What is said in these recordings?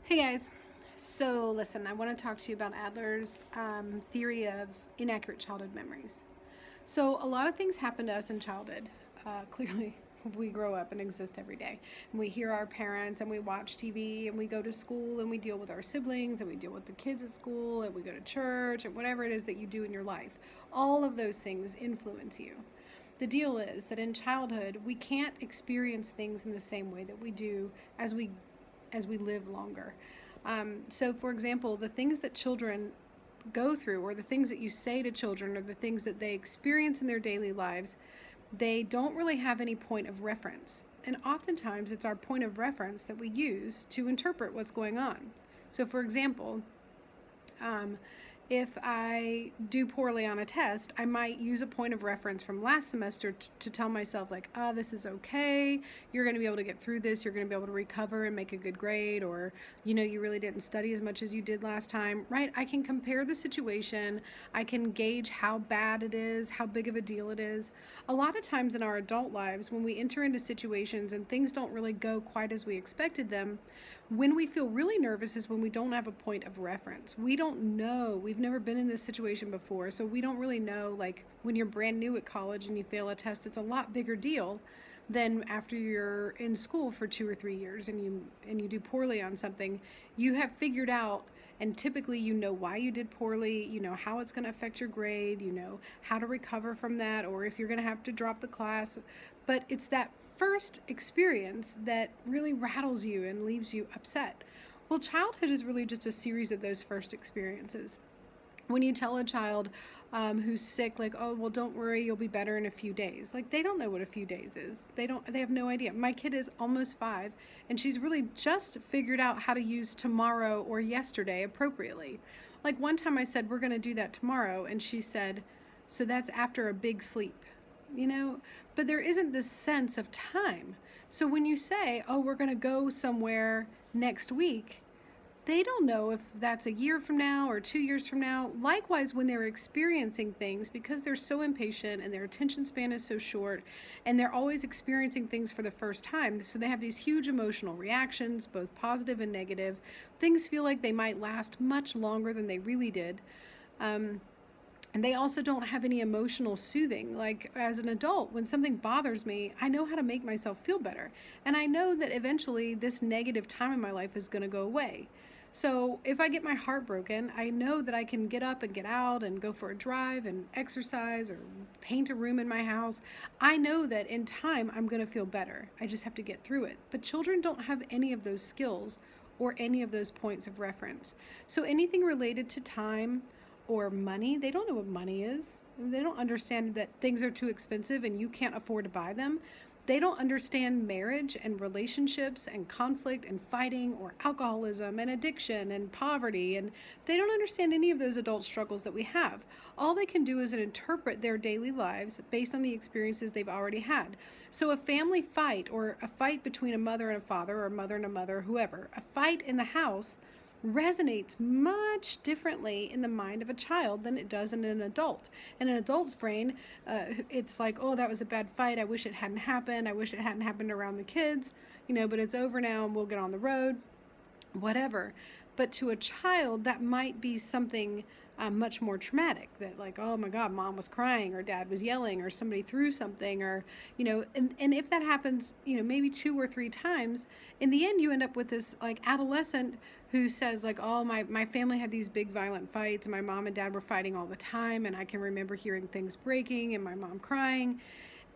Hey guys, so listen, I want to talk to you about Adler's theory of inaccurate childhood memories. So, a lot of things happen to us in childhood. Clearly, we grow up and exist every day. And we hear our parents and we watch TV and we go to school and we deal with our siblings and we deal with the kids at school and we go to church and whatever it is that you do in your life. All of those things influence you. The deal is that in childhood, we can't experience things in the same way that we do as we live longer. So, for example, the things that children go through, or the things that you say to children, or the things that they experience in their daily lives, they don't really have any point of reference. And oftentimes, it's our point of reference that we use to interpret what's going on. So, for example, um, if I do poorly on a test, I might use a point of reference from last semester to tell myself, like, oh, this is okay. You're going to be able to get through this. You're going to be able to recover and make a good grade. Or, you really didn't study as much as you did last time, right? I can compare the situation. I can gauge how bad it is, how big of a deal it is. A lot of times in our adult lives, when we enter into situations and things don't really go quite as we expected them, when we feel really nervous is when we don't have a point of reference. We don't know. We've never been in this situation before, so we don't really know. Like when you're brand new at college and you fail a test, it's a lot bigger deal than after you're in school for 2 or 3 years and you do poorly on something. You have figured out, and typically you know why you did poorly, you know how it's going to affect your grade, you know how to recover from that, or if you're going to have to drop the class. But it's that first experience that really rattles you and leaves you upset. Well, childhood is really just a series of those first experiences. When you tell a child who's sick, like, oh, well, don't worry, you'll be better in a few days, like, they don't know what a few days is. They have no idea. My kid is almost 5 and she's really just figured out how to use tomorrow or yesterday appropriately. Like one time I said, we're going to do that tomorrow, and she said, so that's after a big sleep, but there isn't this sense of time. So when you say, oh, we're going to go somewhere next week, they don't know if that's a year from now or 2 years from now. Likewise, when they're experiencing things, because they're so impatient and their attention span is so short and they're always experiencing things for the first time, so they have these huge emotional reactions, both positive and negative. Things feel like they might last much longer than they really did. And they also don't have any emotional soothing. Like as an adult, when something bothers me, I know how to make myself feel better. And I know that eventually this negative time in my life is going to go away. So if I get my heart broken, I know that I can get up and get out and go for a drive and exercise or paint a room in my house. I know that in time I'm going to feel better. I just have to get through it. But children don't have any of those skills or any of those points of reference. So anything related to time or money, they don't know what money is. They don't understand that things are too expensive and you can't afford to buy them. They don't understand marriage and relationships and conflict and fighting or alcoholism and addiction and poverty. And they don't understand any of those adult struggles that we have. All they can do is interpret their daily lives based on the experiences they've already had. So a family fight, or a fight between a mother and a father, or a mother and a mother, whoever, a fight in the house resonates much differently in the mind of a child than it does in an adult. In an adult's brain, it's like, oh, that was a bad fight. I wish it hadn't happened. I wish it hadn't happened around the kids, but it's over now and we'll get on the road, whatever. But to a child, that might be something much more traumatic, that like, oh my God, mom was crying or dad was yelling or somebody threw something, or, and if that happens, maybe 2 or 3 times, in the end, you end up with this like adolescent who says like, oh, my family had these big violent fights and my mom and dad were fighting all the time. And I can remember hearing things breaking and my mom crying.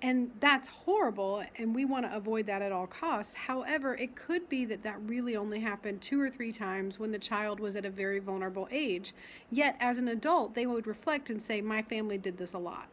And that's horrible, and we want to avoid that at all costs. However, it could be that that really only happened 2 or 3 times when the child was at a very vulnerable age. Yet, as an adult, they would reflect and say, my family did this a lot.